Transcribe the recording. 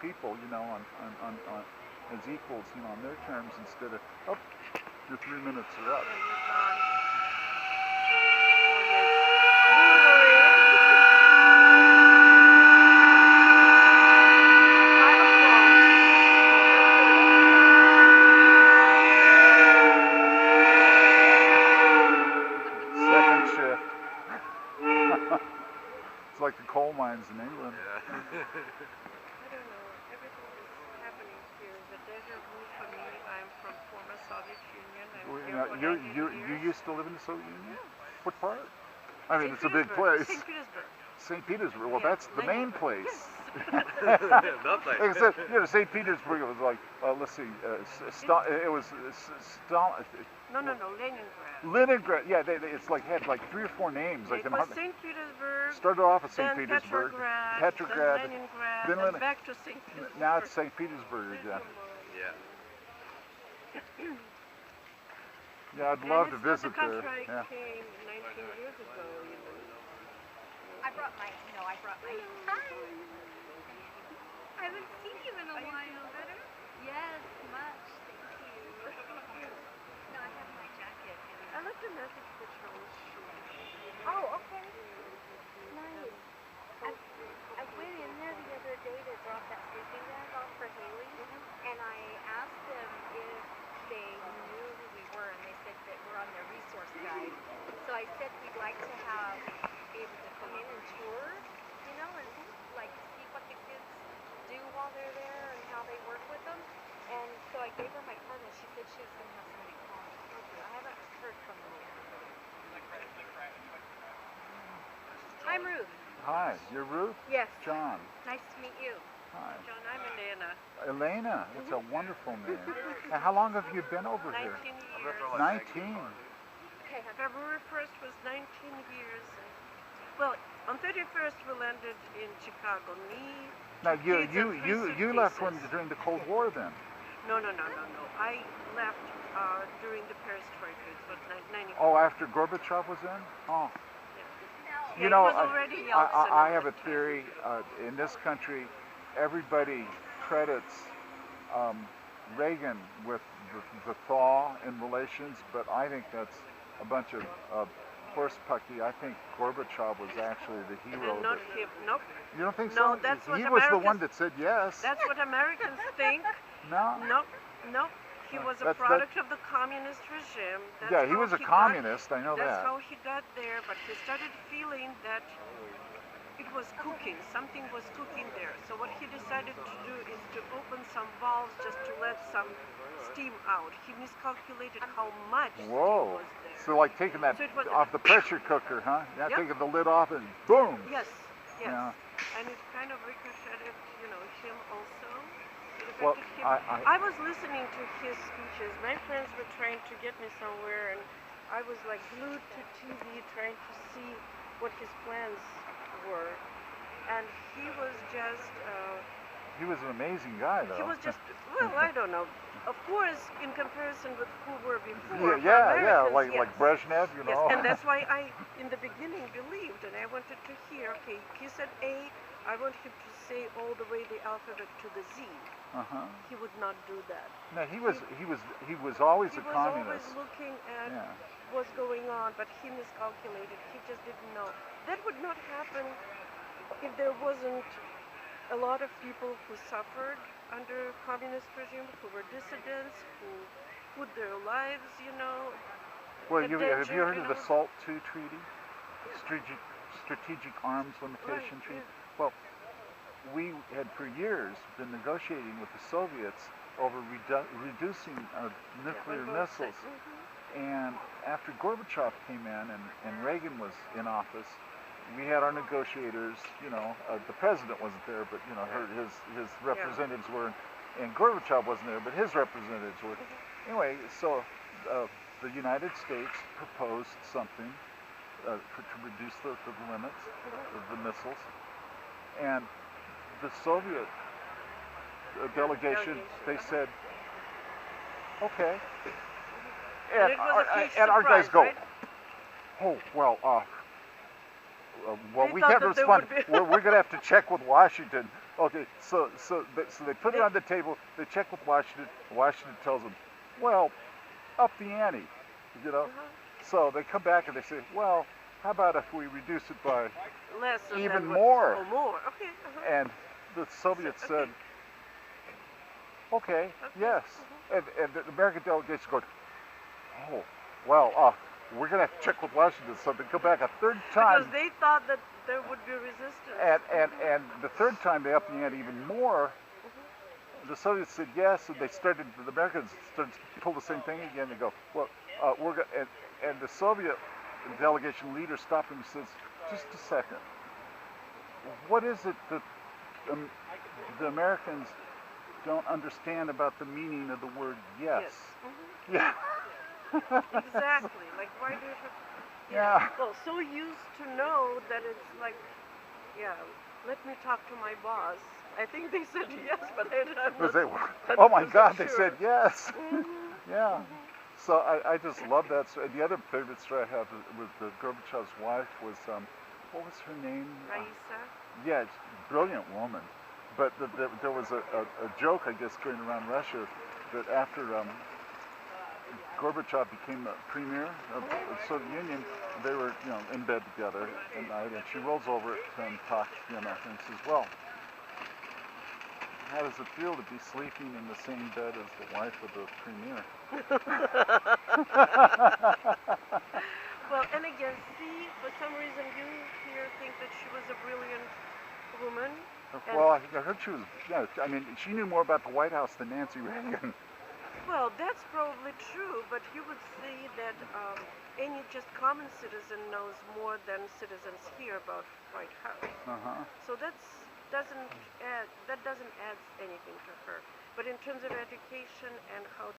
people, on as equals, on their terms instead of, oh, your 3 minutes are up. Second shift. It's like the coal mines in England. Yeah. I don't know. Everything is happening here. The deja vu for me. I'm from former Soviet Union. I'm here for 90 You years. used to live in the Soviet Union? Yeah. What part? I mean, St. it's a big Petersburg. place. St. Petersburg. St. Petersburg. Well, Yeah, that's the main place. Yes. Not like Except, St. Petersburg. It was like, let's see, it was No, Leningrad. Leningrad. Yeah, it's like had like 3 or 4 names. It was St. Petersburg. Started off at St. Then Petersburg, Petrograd, then Leningrad, then back to St. Petersburg. Now it's St. Petersburg. Yeah. Yeah. Yeah, I'd love to And it's visit not the there. country Yeah. I came 19 years ago. I brought my. Hi. I haven't seen you in a while. Better? Yes, much. Thank you. No, I have my jacket. I left a message for Charles Schultz. Oh, okay. Nice. I went in there the other day to drop that sleeping bag off for Haley, and I asked them if they knew who we were, and they said that we're on their resource guide. So I said we'd like to be able to come in and tour, and like see what the kids do while they're there and how they work with them. And so I gave her my card, and she said she was going to have somebody call me. Okay, I haven't heard from them yet. I'm Ruth. Hi, you're Ruth? Yes. John. Nice to meet you. Hi. John, I'm Elena. Elena, it's a wonderful name. And how long have you been over 19 here? years. 19. Okay, February 1st was 19 years. Well, on 31st we landed in Chicago. Now you left during the Cold War then? No. I left during the perestroika. It was 94. Oh, after Gorbachev was in? Oh. Yeah, You know, it was already Yeltsin I at have a that time. theory. In this country, everybody credits Reagan with the thaw in relations, but I think that's a bunch of horse pucky. I think Gorbachev was actually the hero. Not him. Nope. You don't think No, so? that's what He was the Americans- one that said yes. That's what Americans think. No. Nope. He was a That's- product of the communist regime. That's Yeah, he how was a got- communist. I know That's that. how he got there, but he started feeling that it was cooking. Something was cooking there. So what he decided to do is to open some valves just to let some steam out. He miscalculated how much Whoa. steam was there. So like taking that So it was- off the pressure cooker, huh? Yeah, Yep. taking the lid off and boom. Yes. Yeah. And it kind of ricocheted, him also. It Well, affected him. I was listening to his speeches. My friends were trying to get me somewhere, and I was like glued to TV trying to see what his plans were. And he was just, He was an amazing guy, though. he was just, well, I don't know. Of course, in comparison with who were before. yeah, for yeah, Americans, like yes. Brezhnev, you Yes, know. and that's why I, in the beginning, believed, and I wanted to hear, okay, he said A, I want him to say all the way the alphabet to the Z. Uh-huh. He would not do that. No, he was always He a was communist. always looking at Yeah. what's going on, but he miscalculated. He just didn't know. That would not happen if there wasn't a lot of people who suffered under communist regime, who were dissidents, who put their lives, Well, in have you danger, heard of the SALT II treaty? Strategic Arms Limitation Right, Treaty? yeah. Well, we had for years been negotiating with the Soviets over reducing nuclear on both missiles. sides. And after Gorbachev came in and Reagan was in office, we had our negotiators, the president wasn't there, but his representatives were, and Gorbachev wasn't there, but his representatives were. Anyway, so the United States proposed something to reduce the limits of the missiles, and the Soviet delegation, they said, okay. And it was a huge And our guys surprise, go, right? oh, well, They we thought can't that there respond. would be- We're going to have to check with Washington. Okay, so they put it on the table. They check with Washington. Washington tells them, well, up the ante, you know. Uh-huh. So they come back and they say, well, how about if we reduce it by Less than even that, more? or more. Okay. Uh-huh. And the Soviets So- said, okay, Okay. yes. Mhm. And the American delegation goes, oh, well, we're going to have to check with Washington. So they go back a third time. Because they thought that there would be resistance. And the third time they upped the ante even more. The Soviets said yes, and the Americans started to pull the same thing again. They go, well, and the Soviet delegation leader stopped him and says, just a second. What is it that the Americans don't understand about the meaning of the word yes? Mhm. Yeah. Exactly. Like, why do you have... Yeah. Well, so used to know that it's like, yeah, let me talk to my boss. I think they said yes, but I'm not... Oh my 100% God, they sure. said yes. Mhm. Yeah. So I just love that story. The other favorite story I have with the Gorbachev's wife was, what was her name? Raisa? Yeah, brilliant woman. But there was a joke, I guess, going around Russia that after Gorbachev became the premier of the Soviet Union, they were, in bed together at night, and she rolls over and talks, and says, well, how does it feel to be sleeping in the same bed as the wife of the premier? Well, and again, see, for some reason you here think that she was a brilliant woman. Well, I heard she was, she knew more about the White House than Nancy Reagan. Well, that's probably true, but you would say that any just common citizen knows more than citizens here about White House. Uh-huh. So that doesn't add anything to her. But in terms of education and how